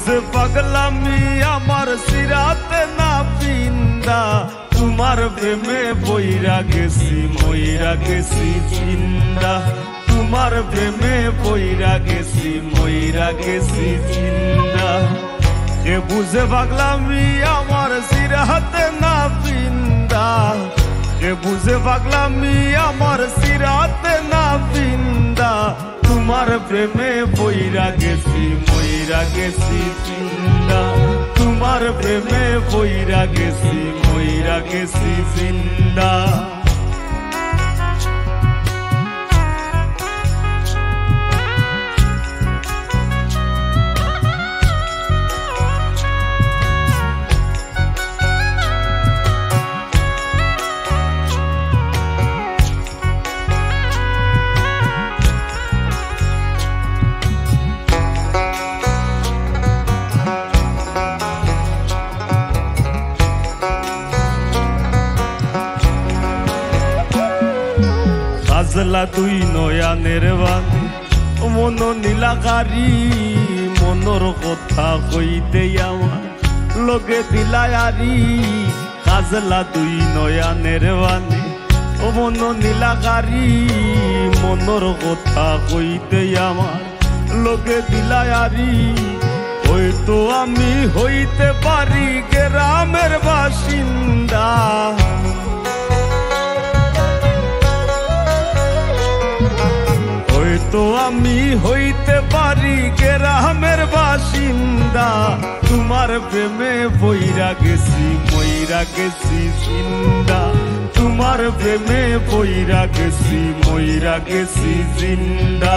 বুঝে পাগলামি আমার সিরাতে না পিন্দা তোমার প্রেমে বইরা গেছি মইরা গেছি জিন্দা তোমার প্রেমে বইরা গেছি মইরা গেছি জিন্দা কে বুঝে পাগলামি আমার সিরাতে না পিন্দা কে বুঝে পাগলামি আমার সিরাতে না পিন্দা তোমার প্রেমে বইরা গেছি মইরা গেছি জিন্দা তোমার প্রেমে বইরা গেছি মইরা গেছি জিন্দা সাজলা তুই নয়ানের বাণী মন নীলাকারী মনর কথা কইতে আমার লগে দিলায়ারি সাজলা তুই নয়ানের বাণী মন নীলাকারী মনর কথা কইতে আমার লগে দিলায়ারি হয়তো আমি হইতে পারি গ্রামের বাসিন্দা তো আমি হইতে পারি গ্রামের বাসিন্দা তোমার প্রেমে বইরা গেছি মইরা গেছি জিন্দা তোমার প্রেমে বইরা গেছি মইরা গেছি জিন্দা।